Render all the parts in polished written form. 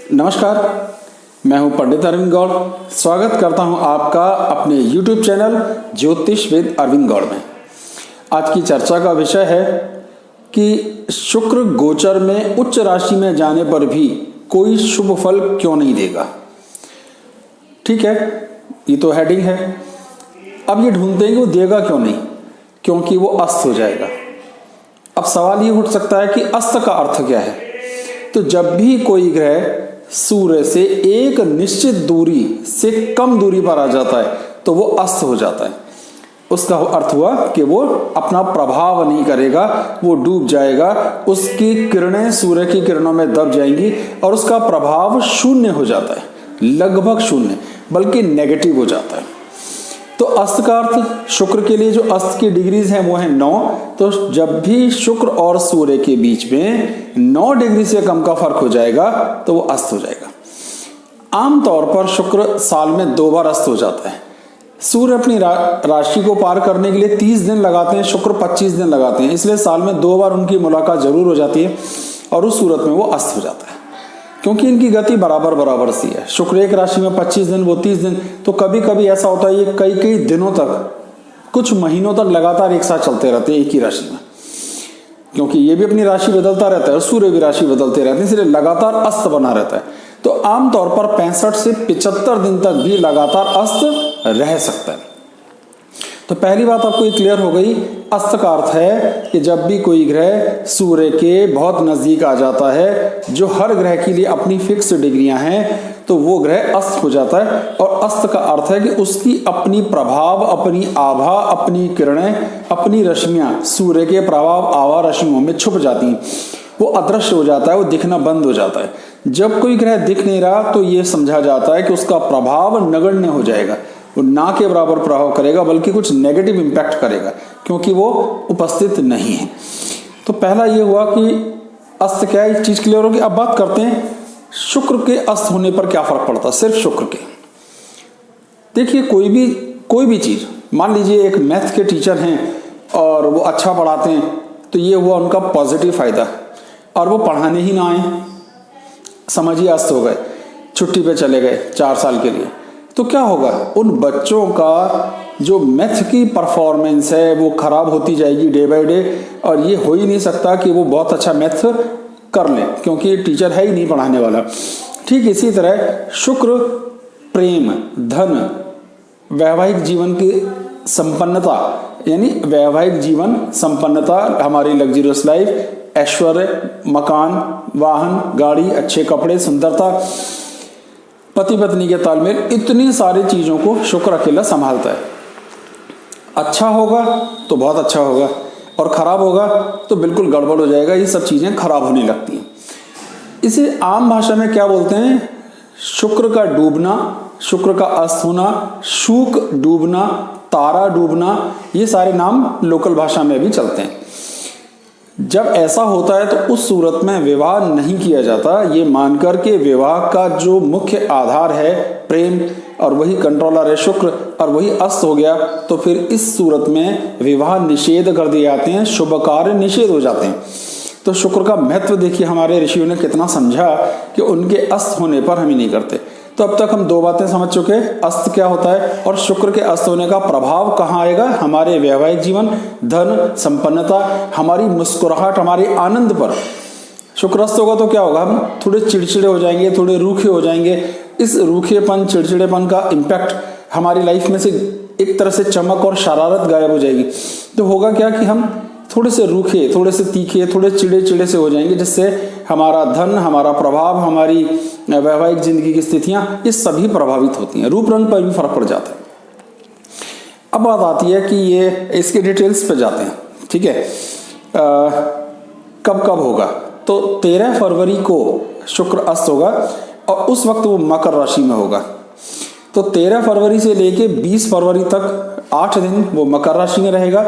नमस्कार, मैं हूं पंडित अरविंद गौड़। स्वागत करता हूं आपका अपने YouTube चैनल ज्योतिष विद अरविंद गौड़ में। आज की चर्चा का विषय है कि शुक्र गोचर में उच्च राशि में जाने पर भी कोई शुभ फल क्यों नहीं देगा। ठीक है, ये तो हेडिंग है। अब ये ढूंढते हैं कि वो देगा क्यों नहीं, क्योंकि वो अस्त हो जाएगा। अब सवाल ये उठ सकता है कि अस्त का अर्थ क्या है। तो जब भी कोई ग्रह सूर्य से एक निश्चित दूरी से कम दूरी पर आ जाता है तो वो अस्त हो जाता है। उसका अर्थ हुआ कि वो अपना प्रभाव नहीं करेगा, वो डूब जाएगा, उसकी किरणें सूर्य की किरणों में दब जाएंगी और उसका प्रभाव शून्य हो जाता है, लगभग शून्य, बल्कि नेगेटिव हो जाता है। तो अस्त का अर्थ शुक्र के लिए जो अस्त की डिग्रीज हैं वो है 9। तो जब भी शुक्र और सूर्य के बीच में 9 डिग्री से कम का फर्क हो जाएगा तो वो अस्त हो जाएगा। आमतौर पर शुक्र साल में 2 बार अस्त हो जाता है। सूर्य अपनी राशि को पार करने के लिए 30 दिन लगाते हैं, शुक्र 25 दिन लगाते हैं, इसलिए साल में 2 बार उनकी मुलाकात जरूर हो जाती है और उस सूरत में वो अस्त हो जाता है, क्योंकि इनकी गति बराबर सी है। शुक्र एक राशि में 25 दिन, वो 30 दिन। तो कभी कभी ऐसा होता है ये कई दिनों तक, कुछ महीनों तक लगातार एक साथ चलते रहते हैं एक ही राशि में, क्योंकि ये भी अपनी राशि बदलता रहता है और सूर्य भी राशि बदलते रहते हैं, इसलिए लगातार अस्त बना रहता है। तो आमतौर पर 65 से 75 दिन तक भी लगातार अस्त रह सकता है। तो पहली बात आपको ये क्लियर हो गई। अस्त का अर्थ है कि जब भी कोई ग्रह सूर्य के बहुत नजदीक आ जाता है, जो हर ग्रह के लिए अपनी फिक्स डिग्रियां हैं, तो वो ग्रह अस्त हो जाता है। और अस्त का अर्थ है कि उसकी अपनी प्रभाव, अपनी आभा, अपनी किरणें, अपनी रश्मियां सूर्य के प्रभाव आभा रश्मियों में छुप जाती हैं, वो अदृश्य हो जाता है, वो दिखना बंद हो जाता है। जब कोई ग्रह दिख नहीं रहा तो ये समझा जाता है कि उसका प्रभाव नगण्य हो जाएगा, वो ना के बराबर प्रभाव करेगा, बल्कि कुछ नेगेटिव इंपैक्ट करेगा, क्योंकि वो उपस्थित नहीं है। तो पहला ये हुआ कि अस्त क्या है, चीज क्लियर होगी। अब बात करते हैं शुक्र के अस्त होने पर क्या फर्क पड़ता है, सिर्फ शुक्र के। देखिए, कोई भी चीज, मान लीजिए एक मैथ के टीचर हैं और वो अच्छा पढ़ाते हैं, तो ये हुआ उनका पॉजिटिव फायदा। और वो पढ़ाने ही ना आए, समझिए अस्त हो गए, छुट्टी पे चले गए 4 साल के लिए, तो क्या होगा, उन बच्चों का जो मैथ की परफॉर्मेंस है वो खराब होती जाएगी डे बाय डे। और ये हो ही नहीं सकता कि वो बहुत अच्छा मैथ कर ले, क्योंकि टीचर है ही नहीं पढ़ाने वाला। ठीक इसी तरह शुक्र प्रेम, धन, वैवाहिक जीवन की संपन्नता, यानी वैवाहिक जीवन संपन्नता, हमारी लग्जरियस लाइफ, ऐश्वर्य, मकान, वाहन, गाड़ी, अच्छे कपड़े, सुंदरता, पति पत्नी के तालमेल, इतनी सारी चीजों को शुक्र अकेला संभालता है। अच्छा होगा तो बहुत अच्छा होगा और खराब होगा तो बिल्कुल गड़बड़ हो जाएगा। ये सब चीजें खराब होने लगती हैं। इसे आम भाषा में क्या बोलते हैं, शुक्र का डूबना, शुक्र का अस्त होना, शुक डूबना, तारा डूबना, ये सारे नाम लोकल भाषा में भी चलते हैं। जब ऐसा होता है तो उस सूरत में विवाह नहीं किया जाता, ये मानकर के विवाह का जो मुख्य आधार है प्रेम, और वही कंट्रोलर है शुक्र, और वही अस्त हो गया, तो फिर इस सूरत में विवाह निषेध कर दिए जाते हैं, शुभ कार्य निषेध हो जाते हैं। तो शुक्र का महत्व देखिए हमारे ऋषियों ने कितना समझा कि उनके अस्त होने पर हम ही नहीं करते। तो अब तक हम 2 बातें समझ चुके, अस्त क्या होता है और शुक्र के अस्त होने का प्रभाव कहाँ आएगा, हमारे वैवाहिक जीवन, धन, संपन्नता, हमारी मुस्कुराहट, हमारे आनंद पर। शुक्र अस्त होगा तो क्या होगा, हम थोड़े चिड़चिड़े हो जाएंगे, थोड़े रूखे हो जाएंगे। इस रूखेपन, चिड़चिड़ेपन का इम्पैक्ट हमारी लाइफ में से एक तरह से चमक और शरारत गायब हो जाएगी। तो होगा क्या कि हम थोड़े से रूखे, थोड़े से तीखे, थोड़े चिड़े से हो जाएंगे, जिससे हमारा धन, हमारा प्रभाव, हमारी वैवाहिक जिंदगी की स्थितियां, ये सभी प्रभावित होती हैं। रूप रंग पर भी फर्क पड़ जाता है। अब बात आती है कि ये इसके डिटेल्स पे जाते हैं। ठीक है, कब होगा, तो 13 फरवरी को शुक्र अस्त होगा और उस वक्त वो मकर राशि में होगा। तो 13 फरवरी से लेके 20 फरवरी तक 8 दिन वो मकर राशि में रहेगा।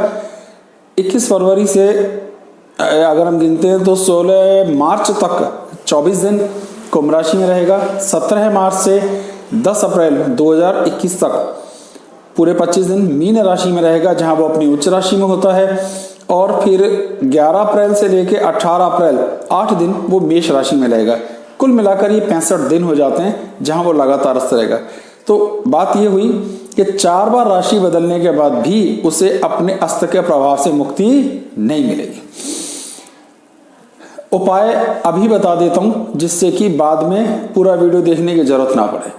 21 फरवरी से अगर हम गिनते हैं तो 16 मार्च तक 24 दिन कुंभ राशि में रहेगा। 17 मार्च से 10 अप्रैल 2021 तक पूरे 25 दिन मीन राशि में रहेगा, जहां वो अपनी उच्च राशि में होता है। और फिर 11 अप्रैल से लेकर 18 अप्रैल 8 दिन वो मेष राशि में रहेगा। कुल मिलाकर ये 65 दिन हो जाते हैं जहां वो लगातार अस्त रहेगा। तो बात ये हुई कि 4 बार राशि बदलने के बाद भी उसे अपने अस्त के प्रभाव से मुक्ति नहीं मिलेगी। उपाय अभी बता देता हूं जिससे कि बाद में पूरा वीडियो देखने की जरूरत ना पड़े।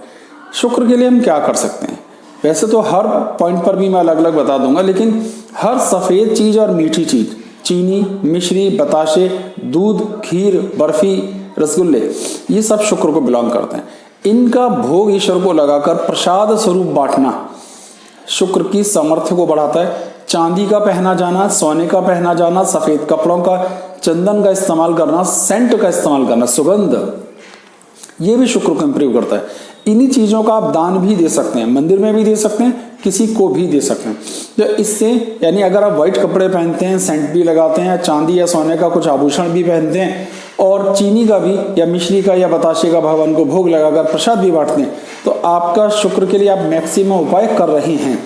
शुक्र के लिए हम क्या कर सकते हैं, वैसे तो हर पॉइंट पर भी मैं अलग अलग बता दूंगा, लेकिन हर सफेद चीज और मीठी चीज, चीनी, मिश्री, बताशे, दूध, खीर, बर्फी, रसगुल्ले, ये सब शुक्र को बिलोंग करते हैं। इनका भोग ईश्वर को लगाकर प्रसाद स्वरूप बांटना शुक्र की सामर्थ्य को बढ़ाता है। चांदी का पहना जाना, सोने का पहना जाना, सफेद कपड़ों का, चंदन का इस्तेमाल करना, सेंट का इस्तेमाल करना, सुगंध, ये भी शुक्र को इंप्रूव करता है। इन्हीं चीजों का आप दान भी दे सकते हैं, मंदिर में भी दे सकते हैं, किसी को भी दे सकते हैं। तो इससे यानी अगर आप व्हाइट कपड़े पहनते हैं, सेंट भी लगाते हैं, चांदी या सोने का कुछ आभूषण भी पहनते हैं और चीनी का भी या मिश्री का या बताशे का भगवान को भोग लगाकर प्रसाद भी बांटते हैं, तो आपका शुक्र के लिए आप मैक्सिमम उपाय कर रहे हैं।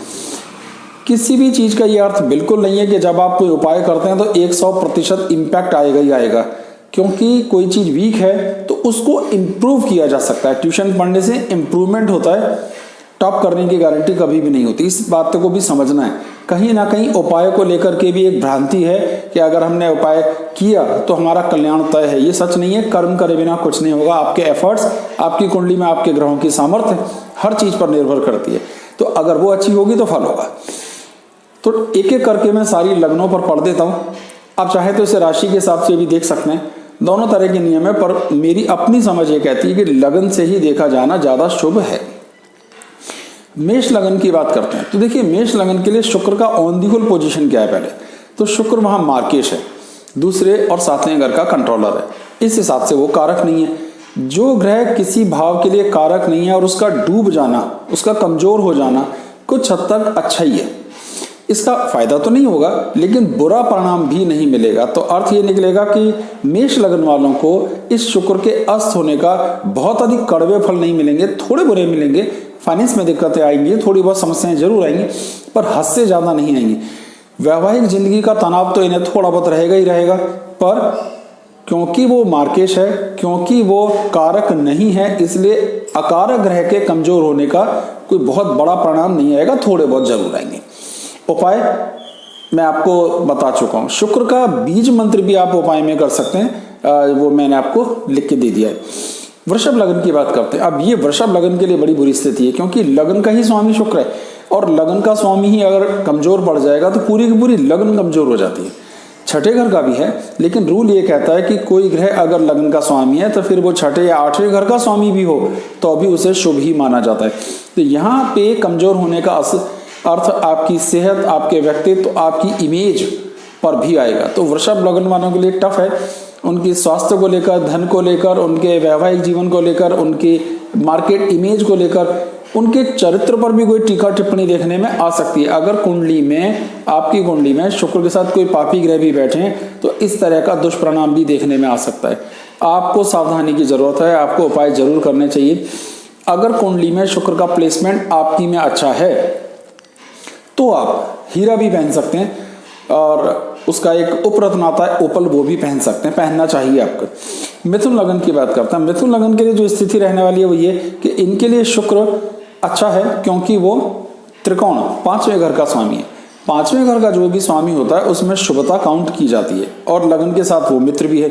किसी भी चीज का ये अर्थ बिल्कुल नहीं है कि जब आप कोई उपाय करते हैं तो 100% इम्पैक्ट आएगा ही आएगा, क्योंकि कोई चीज वीक है तो उसको इम्प्रूव किया जा सकता है। ट्यूशन पढ़ने से इम्प्रूवमेंट होता है, टॉप करने की गारंटी कभी भी नहीं होती। इस बात को भी समझना है। कहीं ना कहीं उपाय को लेकर के भी एक भ्रांति है कि अगर हमने उपाय किया तो हमारा कल्याण तय है। ये सच नहीं है। कर्म करे बिना कुछ नहीं होगा। आपके एफर्ट्स, आपकी कुंडली में आपके ग्रहों की सामर्थ्य हर चीज पर निर्भर करती है। तो अगर वो अच्छी होगी तो फल होगा। तो एक एक करके मैं सारी लग्नों पर पढ़ देता हूँ। आप चाहे तो इसे राशि के हिसाब से भी देख सकते हैं। दोनों तरह के नियम है, पर मेरी अपनी समझ ये कहती है कि लगन से ही देखा जाना ज्यादा शुभ है। मेष लगन की बात करते हैं तो देखिए, मेष लगन के लिए शुक्र का ऑन दी होल पोजीशन क्या है। पहले तो शुक्र वहां मार्केश है, दूसरे और 7वें घर का कंट्रोलर है। इस हिसाब से वो कारक नहीं है। जो ग्रह किसी भाव के लिए कारक नहीं है और उसका डूब जाना, उसका कमजोर हो जाना कुछ हद तक अच्छा ही है। इसका फायदा तो नहीं होगा लेकिन बुरा परिणाम भी नहीं मिलेगा। तो अर्थ ये निकलेगा कि मेष लगन वालों को इस शुक्र के अस्त होने का बहुत अधिक कड़वे फल नहीं मिलेंगे, थोड़े बुरे मिलेंगे। फाइनेंस में दिक्कतें आएंगी, थोड़ी बहुत समस्याएं जरूर आएंगी, पर हद से ज्यादा नहीं आएंगी। वैवाहिक जिंदगी का तनाव तो इन्हें थोड़ा बहुत रहेगा ही रहेगा, पर क्योंकि वो मार्केश है, क्योंकि वो कारक नहीं है, इसलिए अकारक ग्रह के कमजोर होने का कोई बहुत बड़ा परिणाम नहीं आएगा, थोड़े बहुत जरूर आएंगे। उपाय मैं आपको बता चुका हूं। शुक्र का बीज मंत्र भी आप उपाय में कर सकते हैं, वो मैंने आपको लिख के दे दिया है। वृषभ लगन की बात करते हैं। अब ये वृषभ लगन के लिए बड़ी बुरी स्थिति है, क्योंकि लगन का ही स्वामी शुक्र है और लगन का स्वामी ही अगर कमजोर पड़ जाएगा तो पूरी की पूरी लगन कमजोर हो जाती है। 6ठे घर का भी है, लेकिन रूल ये कहता है कि कोई ग्रह अगर लगन का स्वामी है तो फिर वो 6ठे या 8वें घर का स्वामी भी हो तो भी उसे शुभ ही माना जाता है। तो यहाँ पे कमजोर होने का अर्थ आपकी सेहत, आपके व्यक्तित्व, आपकी इमेज पर भी आएगा। तो वृषभ लगन वालों के लिए टफ है। उनकी स्वास्थ्य को लेकर, धन को लेकर, उनके वैवाहिक जीवन को लेकर, उनकी मार्केट इमेज को लेकर, उनके चरित्र पर भी कोई टीका टिप्पणी देखने में आ सकती है। अगर कुंडली में, आपकी कुंडली में शुक्र के साथ कोई पापी ग्रह भी बैठे हैं तो इस तरह का दुष्परिणाम भी देखने में आ सकता है। आपको सावधानी की जरूरत है, आपको उपाय जरूर करने चाहिए। अगर कुंडली में शुक्र का प्लेसमेंट आपकी में अच्छा है तो आप हीरा भी पहन सकते हैं और उसका एक उपरत्न आता है ओपल, वो भी पहन सकते हैं, पहनना चाहिए आपको। मिथुन लगन की बात करते हैं। मिथुन लगन के लिए जो स्थिति रहने वाली है वो ये कि इनके लिए शुक्र अच्छा है, क्योंकि वो त्रिकोण 5वें घर का स्वामी है। 5वें घर का जो भी स्वामी होता है उसमें शुभता काउंट की जाती है और लगन के साथ वो मित्र भी है।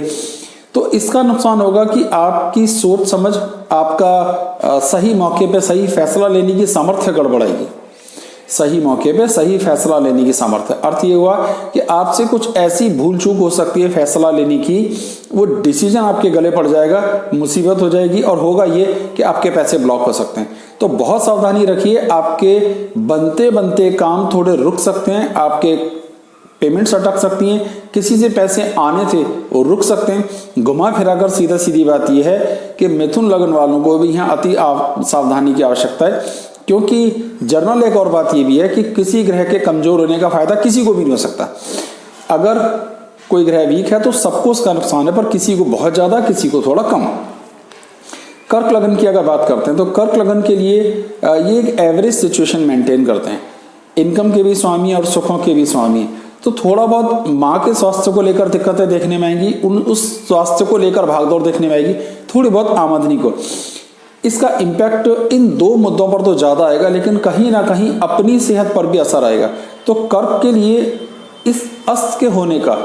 तो इसका नुकसान होगा कि आपकी सोच समझ, आपका सही मौके पे सही फैसला लेने की सामर्थ्य गड़बड़ाएगी। सही मौके पे सही फैसला लेने की सामर्थ्य, अर्थ ये हुआ कि आपसे कुछ ऐसी भूल चूक हो सकती है फैसला लेने की, वो डिसीजन आपके गले पड़ जाएगा, मुसीबत हो जाएगी और होगा ये कि आपके पैसे ब्लॉक हो सकते हैं। तो बहुत सावधानी रखिए। आपके बनते बनते काम थोड़े रुक सकते हैं, आपके पेमेंट्स अटक सकती हैं, किसी से पैसे आने थे वो रुक सकते हैं। घुमा फिराकर सीधा सीधी बात यह है कि मिथुन लगन वालों को भी यहाँ अति सावधानी की आवश्यकता है, क्योंकि जनरल एक और बात ये भी है कि किसी ग्रह के कमजोर होने का फायदा किसी को भी नहीं हो सकता। अगर कोई ग्रह वीक है तो सबको उसका नुकसान है, पर किसी को बहुत ज्यादा, किसी को थोड़ा कम। कर्क लगन की अगर बात करते हैं तो कर्क लगन के लिए ये एक एवरेज सिचुएशन मेंटेन करते हैं। इनकम के भी स्वामी और सुखों के भी स्वामी, तो थोड़ा बहुत माँ के स्वास्थ्य को लेकर दिक्कतें देखने में आएंगी, उस स्वास्थ्य को लेकर भागदौड़ देखने में आएगी, थोड़ी बहुत आमदनी को। इसका इम्पैक्ट इन दो मुद्दों पर तो ज़्यादा आएगा, लेकिन कहीं ना कहीं अपनी सेहत पर भी असर आएगा। तो कर्क के लिए इस अस्त के होने का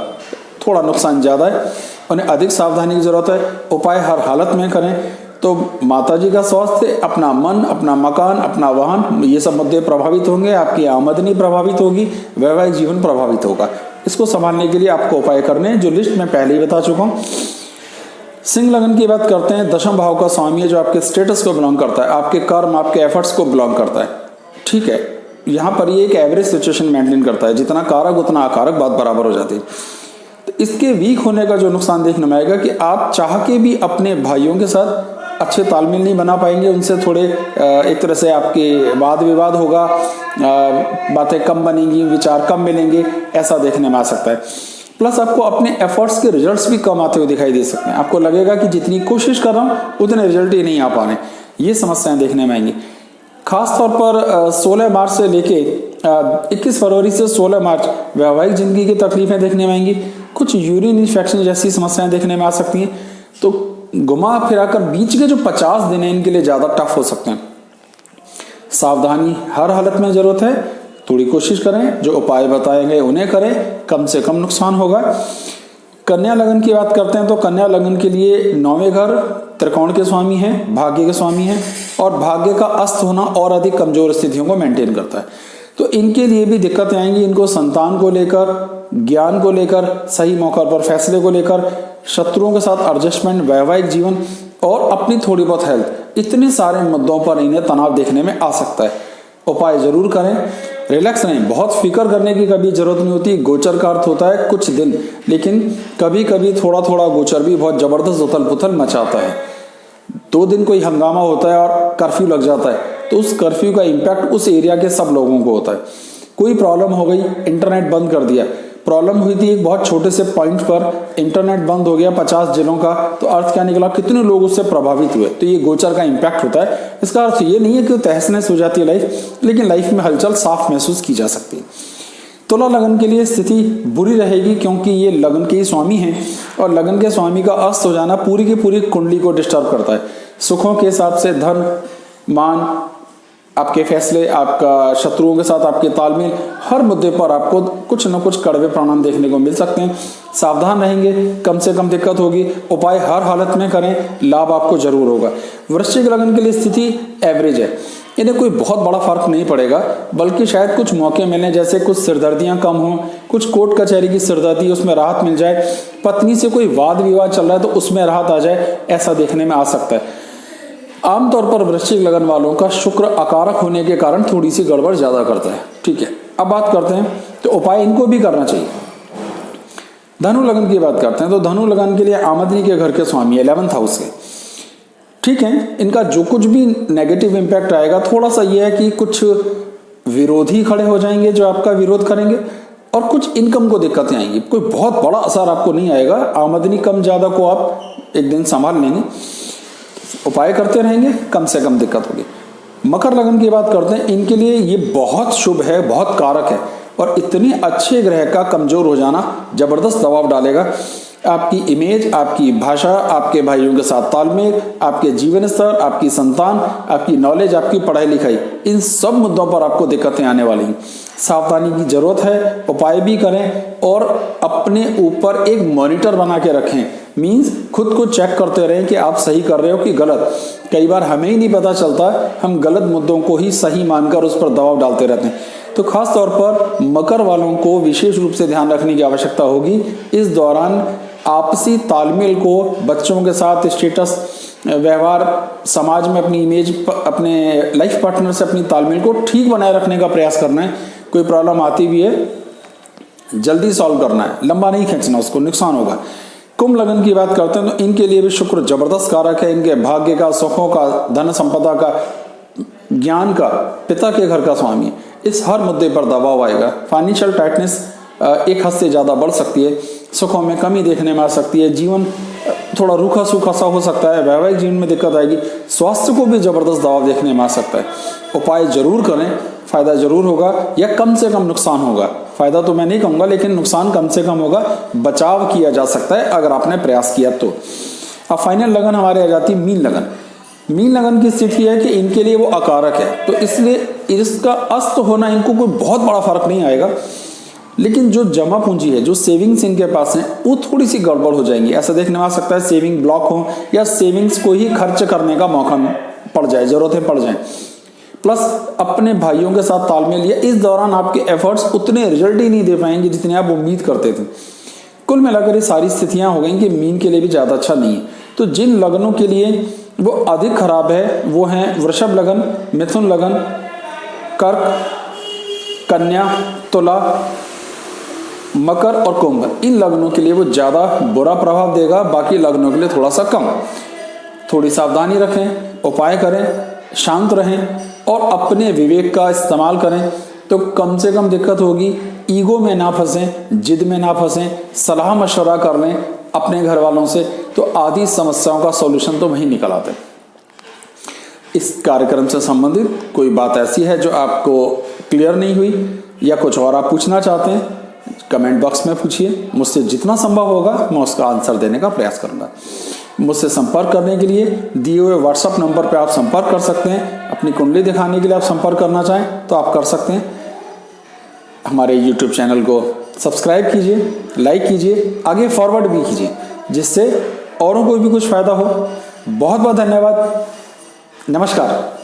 थोड़ा नुकसान ज़्यादा है, उन्हें अधिक सावधानी की जरूरत है। उपाय हर हालत में करें। तो माताजी का स्वास्थ्य, अपना मन, अपना मकान, अपना वाहन, ये सब मुद्दे प्रभावित होंगे। आपकी आमदनी प्रभावित होगी, वैवाहिक जीवन प्रभावित होगा। इसको संभालने के लिए आपको उपाय करने हैं, जो लिस्ट मैं पहले ही बता चुका हूँ। सिंह लगन की बात करते हैं। दशम भाव का स्वामी है, जो आपके स्टेटस को बिलोंग करता है, आपके कर्म, आपके एफर्ट्स को बिलोंग करता है। ठीक है, यहाँ पर ये एक एवरेज सिचुएशन मेंटेन करता है, जितना कारक उतना अकारक, बात बराबर हो जाती है। तो इसके वीक होने का जो नुकसान देखने में आएगा कि आप चाह के भी अपने भाइयों के साथ अच्छे तालमेल नहीं बना पाएंगे। उनसे थोड़े एक तरह से आपके वाद विवाद होगा, बातें कम बनेंगी, विचार कम मिलेंगे, ऐसा देखने में आ सकता है। प्लस आपको अपने एफर्ट्स के रिजल्ट्स भी कम आते हुए दिखाई दे सकते हैं। आपको लगेगा कि जितनी कोशिश कर रहा हूँ उतने रिजल्ट ही नहीं आ पा रहे। ये समस्याएं देखने में आएंगी। खासतौर पर 16 मार्च से लेके 21 फरवरी से 16 मार्च वैवाहिक जिंदगी की तकलीफें देखने में आएंगी। कुछ यूरिन इन्फेक्शन जैसी समस्याएं देखने में आ सकती हैं। तो घुमा फिराकर बीच के जो 50 दिन हैं, इनके लिए ज़्यादा टफ हो सकते हैं। सावधानी हर हालत में जरूरत है। थोड़ी कोशिश करें, जो उपाय बताए गए उन्हें करें, कम से कम नुकसान होगा। कन्या लगन की बात करते हैं तो कन्या लगन के लिए 9वें घर त्रिकोण के स्वामी हैं, भाग्य के स्वामी हैं, और भाग्य का अस्त होना और अधिक कमजोर स्थितियों को मेंटेन करता है। तो इनके लिए भी दिक्कतें आएंगी। इनको संतान को लेकर, ज्ञान को लेकर, सही मौका पर फैसले को लेकर, शत्रुओं के साथ एडजस्टमेंट, वैवाहिक जीवन और अपनी थोड़ी बहुत हेल्थ, इतने सारे मुद्दों पर इन्हें तनाव देखने में आ सकता है। उपाय जरूर करें, रिलैक्स रहें। बहुत फिक्र करने की कभी जरूरत नहीं होती। गोचर का अर्थ होता है कुछ दिन, लेकिन कभी कभी थोड़ा थोड़ा गोचर भी बहुत जबरदस्त उथल पुथल मचाता है। 2 दिन कोई हंगामा होता है और कर्फ्यू लग जाता है, तो उस कर्फ्यू का इम्पैक्ट उस एरिया के सब लोगों को होता है। कोई प्रॉब्लम हो गई, इंटरनेट बंद कर दिया, प्रॉब्लम हुई थी एक बहुत छोटे से पॉइंट पर, इंटरनेट बंद हो गया 50 जिलों का, तो अर्थ क्या निकला, कितने लोग उससे प्रभावित हुए। तो ये गोचर का इम्पैक्ट होता है। इसका अर्थ ये नहीं है कि तहस नहस हो जाती है लाइफ, लेकिन लाइफ में हलचल साफ महसूस की जा सकती है। तुला लगन के लिए स्थिति बुरी रहेगी, क्योंकि ये लगन के ही स्वामी हैं, और लगन के स्वामी का अस्त हो जाना पूरी की पूरी कुंडली को डिस्टर्ब करता है। सुखों के हिसाब से धन, मान, आपके फैसले, आपका शत्रुओं के साथ आपके तालमेल, हर मुद्दे पर आपको कुछ न कुछ कड़वे परिणाम देखने को मिल सकते हैं। सावधान रहेंगे, कम से कम दिक्कत होगी। उपाय हर हालत में करें, लाभ आपको जरूर होगा। वृश्चिक लगन के लिए स्थिति एवरेज है। इन्हें कोई बहुत बड़ा फर्क नहीं पड़ेगा, बल्कि शायद कुछ मौके मिलें, जैसे कुछ सिरदर्दियां कम हों, कुछ कोर्ट कचहरी की सिरदर्दी, उसमें राहत मिल जाए, पत्नी से कोई वाद विवाद चल रहा है तो उसमें राहत आ जाए, ऐसा देखने में आ सकता है। आमतौर पर वृश्चिक लगन वालों का शुक्र अकारक होने के कारण थोड़ी सी गड़बड़ ज्यादा करता है। ठीक है, अब बात करते हैं तो उपाय इनको भी करना चाहिए। धनु लगन की बात करते हैं तो धनु लगन के लिए आमदनी के घर के स्वामी 11th हाउस के। ठीक है, इनका जो कुछ भी नेगेटिव इम्पैक्ट आएगा, थोड़ा सा ये है कि कुछ विरोधी खड़े हो जाएंगे जो आपका विरोध करेंगे, और कुछ इनकम को दिक्कतें आएंगी। कोई बहुत बड़ा असर आपको नहीं आएगा। आमदनी कम ज्यादा को आप एक दिन संभाल लेंगे। उपाय करते रहेंगे, कम से कम दिक्कत होगी। मकर लगन की बात करते हैं, इनके लिए ये बहुत शुभ है, बहुत कारक है, और इतनी अच्छे ग्रह का कमजोर हो जाना जबरदस्त दबाव डालेगा। आपकी इमेज, आपकी भाषा, आपके भाइयों के साथ तालमेल, आपके जीवन स्तर, आपकी संतान, आपकी नॉलेज, आपकी पढ़ाई लिखाई, इन सब मुद्दों पर आपको दिक्कतें आने वाली हैं। सावधानी की जरूरत है। उपाय भी करें और अपने ऊपर एक मॉनिटर बना के रखें। मींस खुद को चेक करते रहें कि आप सही कर रहे हो कि गलत। कई बार हमें ही नहीं पता चलता, हम गलत मुद्दों को ही सही मानकर उस पर दबाव डालते रहते हैं। तो खास तौर पर मकर वालों को विशेष रूप से ध्यान रखने की आवश्यकता होगी। इस दौरान आपसी तालमेल को, बच्चों के साथ स्टेटस, व्यवहार, समाज में अपनी इमेज, अपने लाइफ पार्टनर से अपनी तालमेल को ठीक बनाए रखने का प्रयास करना है। कोई प्रॉब्लम आती भी है, जल्दी सॉल्व करना है, लंबा नहीं खींचना, उसको नुकसान होगा। कुंभ लगन की बात करते हैं तो इनके लिए भी शुक्र जबरदस्त कारक है। इनके भाग्य का, सुखों का, धन संपदा का, ज्ञान का, पिता के घर का स्वामी। इस हर मुद्दे पर दबाव आएगा। फाइनेंशियल टाइटनेस एक हद से ज्यादा बढ़ सकती है। सुखों में कमी देखने में आ सकती है। जीवन थोड़ा रूखा सूखा सा हो सकता है। वैवाहिक जीवन में दिक्कत आएगी। स्वास्थ्य को भी जबरदस्त दबाव देखने में आ सकता है। उपाय जरूर करें, फायदा जरूर होगा, या कम से कम नुकसान होगा। फायदा तो मैं नहीं कहूंगा, लेकिन नुकसान कम से कम होगा। बचाव किया जा सकता है अगर आपने प्रयास किया तो। अब फाइनल लगन हमारे आ जाती है मीन लगन। मीन लगन की स्थिति है कि इनके लिए वो अकारक है, तो इसलिए इसका अस्त होना इनको कोई बहुत बड़ा फर्क नहीं आएगा, लेकिन जो जमा पूंजी है, जो सेविंग्स इनके पास है, वो थोड़ी सी गड़बड़ हो जाएंगी। ऐसा देखने में आ सकता है सेविंग ब्लॉक हो या सेविंग्स को ही खर्च करने का मौका पड़ जाए, जरूरतें पड़ जाएं। प्लस अपने भाइयों के साथ तालमेल, या इस दौरान आपके एफर्ट्स उतने रिजल्ट ही नहीं दे पाएंगे जितने आप उम्मीद करते थे। कुल मिलाकर ये सारी स्थितियां हो गई कि मीन के लिए भी ज़्यादा अच्छा नहीं है। तो जिन लगनों के लिए वो अधिक खराब है वो हैं वृषभ लगन, मिथुन लगन, कर्क, कन्या, तुला, मकर और कुंभ। इन लग्नों के लिए वो ज़्यादा बुरा प्रभाव देगा, बाकी लग्नों के लिए थोड़ा सा कम। थोड़ी सावधानी रखें, उपाय करें, शांत रहें और अपने विवेक का इस्तेमाल करें तो कम से कम दिक्कत होगी। ईगो में ना फंसें, जिद में ना फंसें, सलाह मशवरा कर लें अपने घर वालों से, तो आधी समस्याओं का सॉल्यूशन तो वहीं निकल आते हैं। इस कार्यक्रम से संबंधित कोई बात ऐसी है जो आपको क्लियर नहीं हुई या कुछ और आप पूछना चाहते हैं, कमेंट बॉक्स में पूछिए। मुझसे जितना संभव होगा मैं उसका आंसर देने का प्रयास करूंगा। मुझसे संपर्क करने के लिए दिए हुए व्हाट्सएप नंबर पर आप संपर्क कर सकते हैं। अपनी कुंडली दिखाने के लिए आप संपर्क करना चाहें तो आप कर सकते हैं। हमारे YouTube चैनल को सब्सक्राइब कीजिए, लाइक कीजिए, आगे फॉरवर्ड भी कीजिए, जिससे औरों को भी कुछ फायदा हो। बहुत बहुत धन्यवाद। नमस्कार।